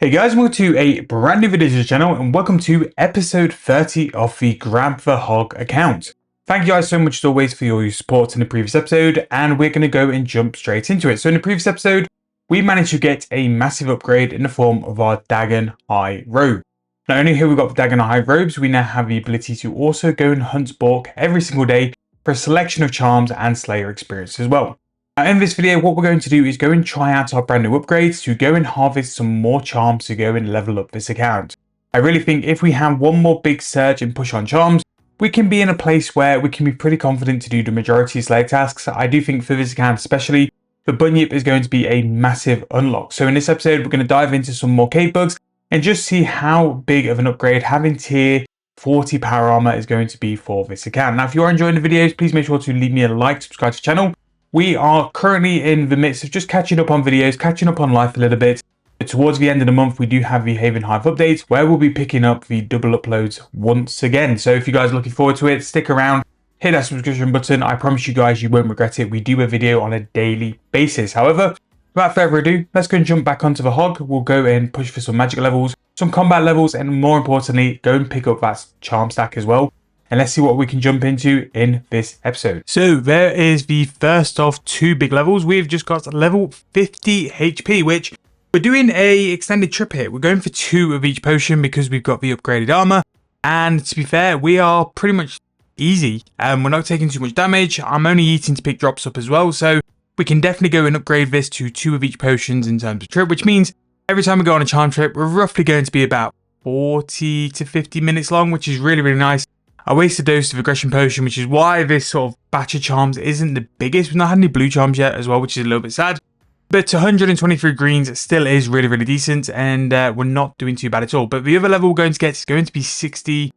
Hey guys, welcome to a brand new video to the channel and welcome to episode 30 of the Grab the Hog account. Thank you guys so much as always for your support in the previous episode, and we're going to go and jump straight into it. So in the previous episode, we managed to get a massive upgrade in the form of our Dagon High robe. Not only have we got the Dagon High robes, we now have the ability to also go and hunt Bork every single day for a selection of charms and Slayer experience as well. Now in this video, what we're going to do is go and try out our brand new upgrades to go and harvest some more charms to go and level up this account. I really think if we have one more big surge and push on charms, we can be in a place where we can be pretty confident to do the majority of Slayer tasks. I do think for this account especially, the Bunyip is going to be a massive unlock. So in this episode, we're going to dive into some more cave bugs and just see how big of an upgrade having tier 40 power armor is going to be for this account. Now if you are enjoying the videos, please make sure to leave me a like, subscribe to the channel. We are currently in the midst of just catching up on videos, catching up on life a little bit. But towards the end of the month, we do have the Haven Hive update where we'll be picking up the double uploads once again. So if you guys are looking forward to it, stick around, hit that subscription button. I promise you guys, you won't regret it. We do a video on a daily basis. However, without further ado, let's go and jump back onto the hog. We'll go and push for some magic levels, some combat levels, and more importantly, go and pick up that charm stack as well. And let's see what we can jump into in this episode. So there is the first of two big levels. We've just got level 50 HP, which we're doing a extended trip here. We're going for 2 of each potion because we've got the upgraded armor. And to be fair, we are pretty much easy. We're not taking too much damage. I'm only eating to pick drops up as well. So we can definitely go and upgrade this to 2 of each potions in terms of trip, which means every time we go on a charm trip, we're roughly going to be about 40 to 50 minutes long, which is really, really nice. I wasted a dose of aggression potion, which is why this sort of batch of charms isn't the biggest. We've not had any blue charms yet as well, which is a little bit sad. But 123 greens still is really, really decent, and we're not doing too bad at all. But the other level we're going to get is going to be 60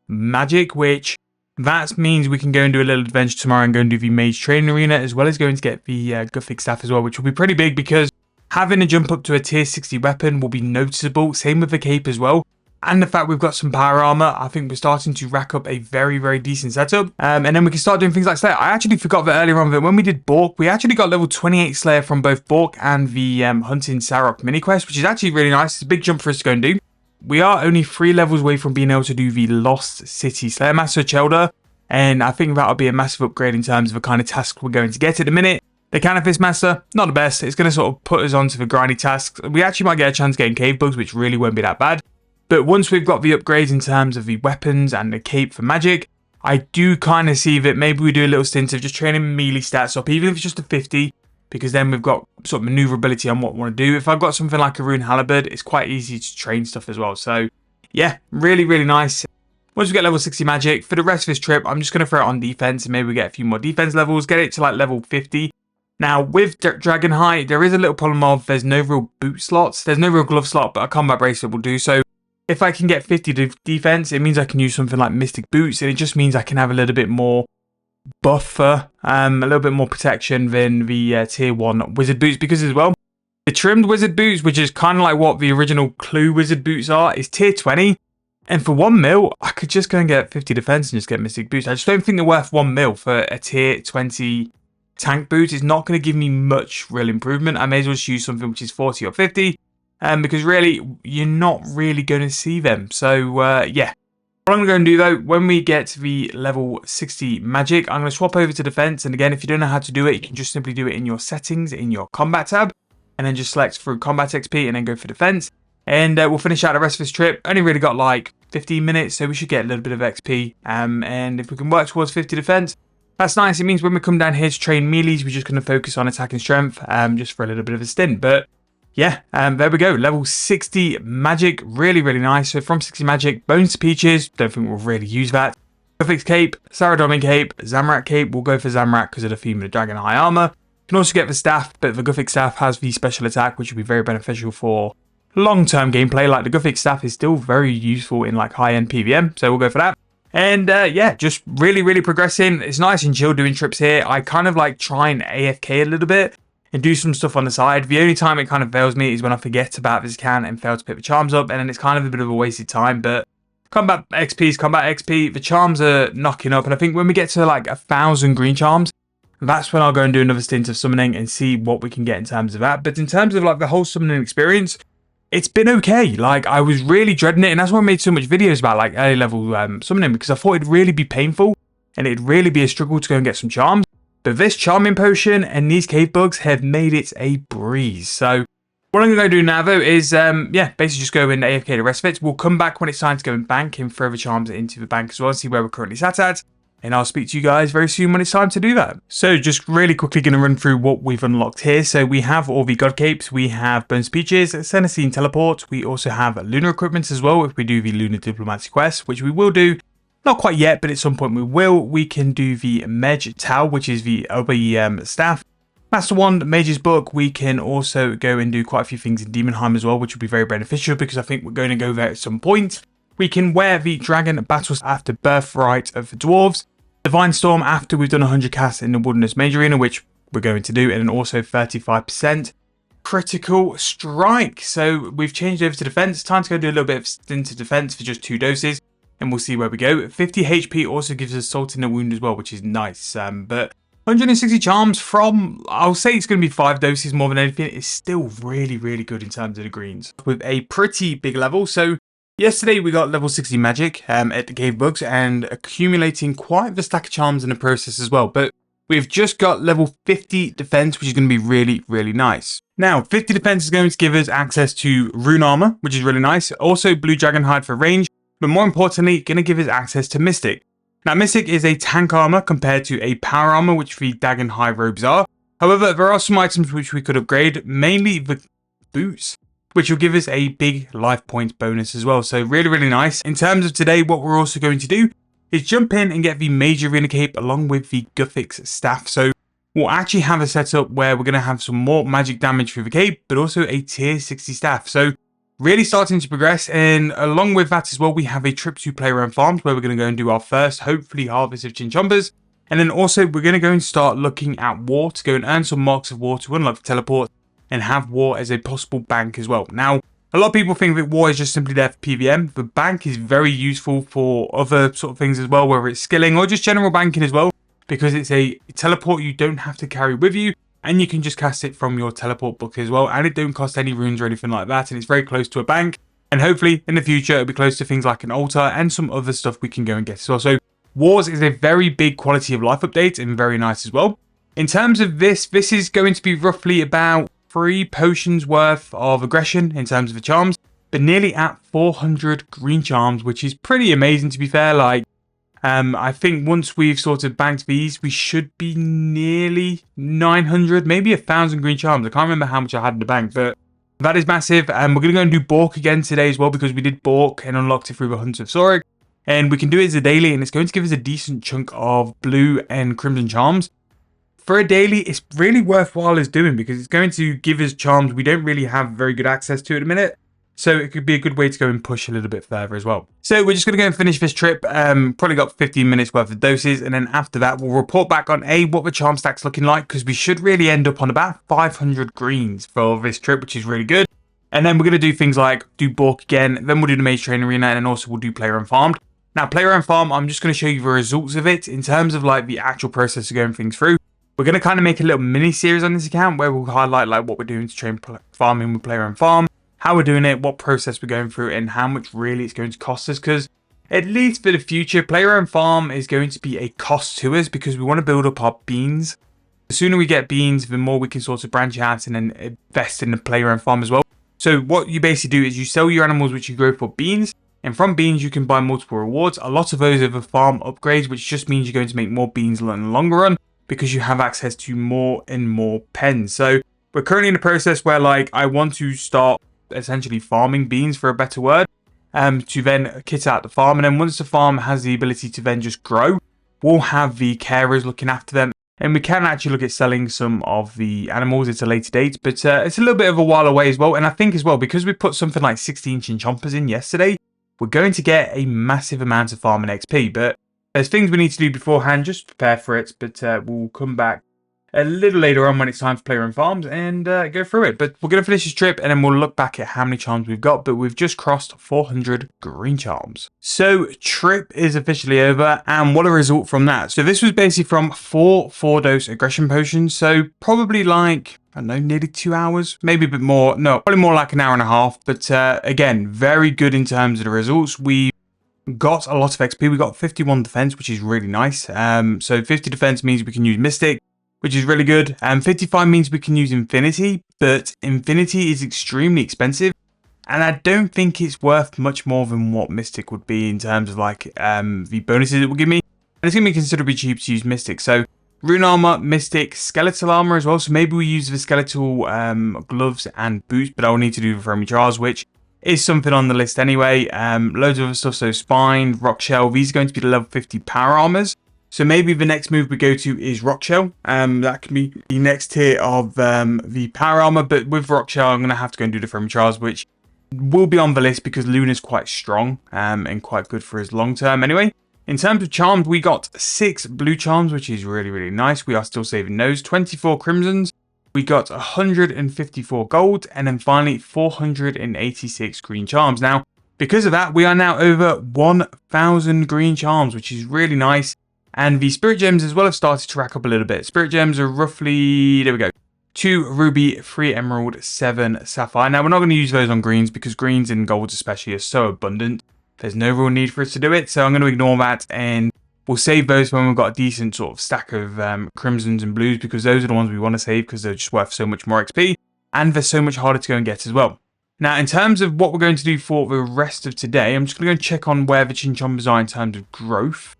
magic, which that means we can go and do a little adventure tomorrow and go and do the mage training arena, as well as going to get the Gothic staff as well, which will be pretty big because having a jump up to a tier 60 weapon will be noticeable. Same with the cape as well. And the fact we've got some power armor, I think we're starting to rack up a very, very decent setup. And then we can start doing things like Slayer. I actually forgot that earlier on that when we did Bork, we actually got level 28 Slayer from both Bork and the Hunting Sarok mini quest, which is actually really nice. It's a big jump for us to go and do. We are only 3 levels away from being able to do the Lost City Slayer Master Chelder. And I think that'll be a massive upgrade in terms of the kind of task we're going to get at the minute. The Canifist Master, not the best. It's going to sort of put us onto the grindy tasks. We actually might get a chance getting cave bugs, which really won't be that bad. But once we've got the upgrades in terms of the weapons and the cape for magic, I do kind of see that maybe we do a little stint of just training melee stats up, even if it's just a 50, because then we've got sort of maneuverability on what we want to do. If I've got something like a rune halberd, it's quite easy to train stuff as well. So yeah, really, really nice. Once we get level 60 magic, for the rest of this trip, I'm just going to throw it on defense and maybe we get a few more defense levels, get it to like level 50. Now, with Dragon High, there is a little problem of there's no real boot slots. There's no real glove slot, but a combat bracelet will do. So if I can get 50 defense, it means I can use something like Mystic Boots, and it just means I can have a little bit more buffer, a little bit more protection than the tier 1 Wizard Boots, because as well, the trimmed Wizard Boots, which is kind of like what the original Clue Wizard Boots are, is tier 20, and for 1 mil, I could just go and get 50 defense and just get Mystic Boots. I just don't think they're worth 1 mil for a tier 20 tank boot. It's not going to give me much real improvement. I may as well just use something which is 40 or 50. Because really, you're not really going to see them. So, yeah. What I'm going to do, though, when we get to the level 60 magic, I'm going to swap over to defense. And again, if you don't know how to do it, you can just simply do it in your settings, in your combat tab. And then just select through combat XP and then go for defense. And we'll finish out the rest of this trip. Only really got like 15 minutes, so we should get a little bit of XP. And if we can work towards 50 defense, that's nice. It means when we come down here to train melees, we're just going to focus on attack and strength, just for a little bit of a stint. But yeah, there we go. Level 60 magic. Really, really nice. So from 60 magic, Bones to Peaches. Don't think we'll really use that. Gothic Cape, Saradomin Cape, Zamorak Cape. We'll go for Zamorak because of the theme of the Dragon High armor. You can also get the staff, but the Gothic staff has the special attack, which will be very beneficial for long-term gameplay. Like the Gothic staff is still very useful in like high-end PVM. So we'll go for that. And yeah, just really, really progressing. It's nice and chill doing trips here. I kind of like try and AFK a little bit and do some stuff on the side. The only time it kind of fails me is when I forget about this account and fail to pick the charms up, and then it's kind of a bit of a wasted time. But combat XP is combat XP. The charms are knocking up, and I think when we get to like 1,000 green charms, that's when I'll go and do another stint of summoning and see what we can get in terms of that. But in terms of like the whole summoning experience, it's been okay. Like, I was really dreading it, and that's why I made so much videos about like early level summoning, because I thought it'd really be painful and it'd really be a struggle to go and get some charms. But this charming potion and these cave bugs have made it a breeze. So what I'm going to do now, though, is, basically just go in AFK the rest of it. We'll come back when it's time to go and bank in further charms into the bank as well, see where we're currently sat at. And I'll speak to you guys very soon when it's time to do that. So just really quickly going to run through what we've unlocked here. So we have all the God Capes, we have Burn Speeches, Cenacine Teleport, we also have Lunar Equipment as well if we do the Lunar Diplomacy quest, which we will do. Not quite yet, but at some point we will. We can do the Mej Tau, which is the other staff. Master Wand, Mage's Book. We can also go and do quite a few things in Demonheim as well, which will be very beneficial because I think we're going to go there at some point. We can wear the Dragon Battle after Birthright of the Dwarves. Divine Storm after we've done 100 casts in the Wilderness Mage Arena, which we're going to do, and then also 35% Critical Strike. So we've changed over to defense. Time to go do a little bit of stint to defense for just 2 doses. And we'll see where we go. 50 HP also gives us Salt in the Wound as well, which is nice. But 160 charms from, I'll say it's going to be 5 doses more than anything. It's still really, really good in terms of the greens. With a pretty big level. So yesterday we got level 60 magic at the cave bugs and accumulating quite the stack of charms in the process as well. But we've just got level 50 defense, which is going to be really, really nice. Now, 50 defense is going to give us access to Rune Armour, which is really nice. Also, Blue Dragon Hide for range. But more importantly, going to give us access to Mystic. Now, Mystic is a tank armor compared to a power armor, which the Dagon High robes are. However, there are some items which we could upgrade, mainly the boots, which will give us a big life point bonus as well. So really, really nice. In terms of today, what we're also going to do is jump in and get the Major Arena Cape along with the Guthix staff. So we'll actually have a setup where we're going to have some more magic damage through the cape, but also a tier 60 staff. So really starting to progress, and along with that as well, we have a trip to Play Around Farms where we're going to go and do our first, hopefully, harvest of Chinchompas. And then also we're going to go and start looking at War to go and earn some marks of War to unlock the teleport and have War as a possible bank as well. Now, a lot of people think that War is just simply there for PVM. The bank is very useful for other sort of things as well, whether it's skilling or just general banking as well, because it's a teleport you don't have to carry with you. And you can just cast it from your teleport book as well. And it don't cost any runes or anything like that. And it's very close to a bank. And hopefully in the future, it'll be close to things like an altar and some other stuff we can go and get as well. So Wars is a very big quality of life update and very nice as well. In terms of this is going to be roughly about 3 potions worth of aggression in terms of the charms. But nearly at 400 green charms, which is pretty amazing to be fair. Like, I think once we've sort of banked these, we should be nearly 900, maybe 1,000 green charms. I can't remember how much I had in the bank, but that is massive. And we're going to go and do Bork again today as well, because we did Bork and unlocked it through the Hunt of Saurik. And we can do it as a daily, and it's going to give us a decent chunk of blue and crimson charms. For a daily, it's really worthwhile as doing, because it's going to give us charms we don't really have very good access to at the minute. So it could be a good way to go and push a little bit further as well. So we're just going to go and finish this trip. Probably got 15 minutes worth of doses. And then after that, we'll report back on what the charm stack's looking like. Because we should really end up on about 500 greens for this trip, which is really good. And then we're going to do things like do Bork again. Then we'll do the Mage Train Arena. And then also we'll do Player and Farmed. Now, Player and Farm, I'm just going to show you the results of it in terms of like the actual process of going things through. We're going to kind of make a little mini series on this account where we'll highlight like what we're doing to train farming with Player and Farm, how we're doing it, what process we're going through, and how much really it's going to cost us. Because at least for the future, Player and Farm is going to be a cost to us because we want to build up our beans. The sooner we get beans, the more we can sort of branch out and then invest in the Player and Farm as well. So what you basically do is you sell your animals which you grow for beans, and from beans you can buy multiple rewards. A lot of those are the farm upgrades, which just means you're going to make more beans in the longer run because you have access to more and more pens. So we're currently in a process where like I want to start essentially farming beans, for a better word, to then kit out the farm. And then once the farm has the ability to then just grow, we'll have the carers looking after them. And we can actually look at selling some of the animals at a later date, but it's a little bit of a while away as well. And I think as well, because we put something like 16 Chinchompas in yesterday, we're going to get a massive amount of farming XP. But there's things we need to do beforehand, just prepare for it. But we'll come back a little later on when it's time to play our own farms and go through it. But we're going to finish this trip and then we'll look back at how many charms we've got. But we've just crossed 400 green charms. So trip is officially over, and what a result from that. So this was basically from 4 4-dose aggression potions. So probably like, I don't know, nearly 2 hours, maybe a bit more. No, probably more like an hour and a half. But again, very good in terms of the results. We got a lot of XP. We got 51 defense, which is really nice. So 50 defense means we can use Mystic, which is really good. 55 means we can use Infinity, but Infinity is extremely expensive. And I don't think it's worth much more than what Mystic would be in terms of like the bonuses it will give me. And it's going to be considerably cheap to use Mystic. So Rune Armour, Mystic, Skeletal Armour as well. So maybe we use the Skeletal gloves and boots, but I'll need to do the Foamy Trials, which is something on the list anyway. Loads of other stuff, so Spine, Rock Shell. These are going to be the level 50 power armors. So maybe the next move we go to is Rock Shell. That can be the next tier of the power armor. But with Rock Shell, I'm going to have to go and do the Foamy Trials, which will be on the list because Luna's quite strong and quite good for his long term anyway. In terms of charms, we got 6 blue charms, which is really, really nice. We are still saving those. 24 crimsons. We got 154 gold. And then finally, 486 green charms. Now, because of that, we are now over 1,000 green charms, which is really nice. And the Spirit Gems as well have started to rack up a little bit. Spirit Gems are roughly, there we go, 2 Ruby, 3 Emerald, 7 Sapphire. Now, we're not going to use those on greens because greens and golds especially are so abundant. There's no real need for us to do it. So I'm going to ignore that and we'll save those when we've got a decent sort of stack of crimsons and blues, because those are the ones we want to save because they're just worth so much more XP and they're so much harder to go and get as well. Now, in terms of what we're going to do for the rest of today, I'm just going to go and check on where the Chinchombers are in terms of growth.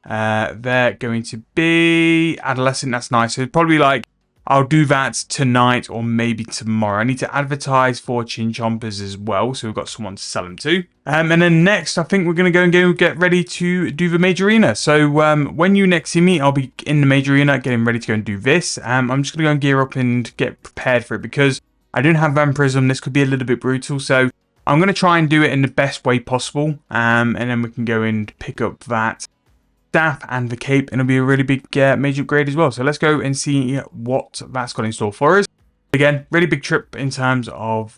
They're going to be adolescent. That's nice. So probably like I'll do that tonight or maybe tomorrow. I need to advertise for Chinchombers as well, so we've got someone to sell them to. And then next, I think we're going to go and get ready to do the major arena. So when you next see me, I'll be in the major arena getting ready to go and do this. I'm just going to go and gear up and get prepared for it because I don't have Vampirism. This could be a little bit brutal, so I'm going to try and do it in the best way possible. And then we can go and pick up that staff and the cape, and it'll be a really big major upgrade as well. So let's go and see what that's got in store for us. Again, really big trip in terms of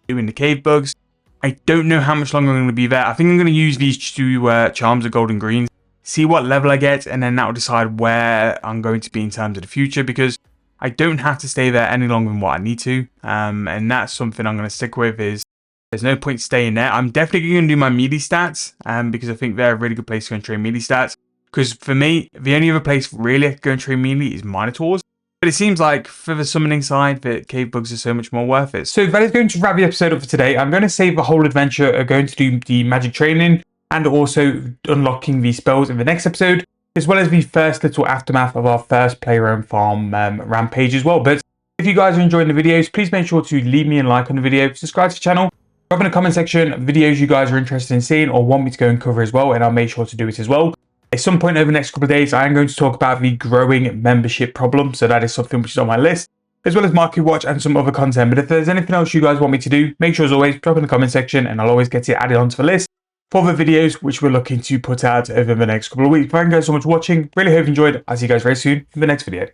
doing the cave bugs. I don't know how much longer I'm going to be there. I think I'm going to use these 2 charms of gold and green, see what level I get, and then that will decide where I'm going to be in terms of the future, because I don't have to stay there any longer than what I need to. And that's something I'm going to stick with, is there's no point staying there. I'm definitely going to do my melee stats because I think they're a really good place to go and train melee stats. Because for me, the only other place really I could go and train melee is Minotaurs. But it seems like for the summoning side, that cave bugs are so much more worth it. So that is going to wrap the episode up for today. I'm going to save the whole adventure, going to do the magic training and also unlocking the spells in the next episode, as well as the first little aftermath of our first play your own farm rampage as well. But if you guys are enjoying the videos, please make sure to leave me a like on the video, subscribe to the channel, drop in the comment section videos you guys are interested in seeing or want me to go and cover as well, and I'll make sure to do it as well. At some point over the next couple of days, I am going to talk about the growing membership problem. So that is something which is on my list, as well as Market Watch and some other content. But if there's anything else you guys want me to do, make sure as always, drop in the comment section and I'll always get it added onto the list for the videos which we're looking to put out over the next couple of weeks. Thank you guys so much for watching. Really hope you enjoyed. I'll see you guys very soon in the next video.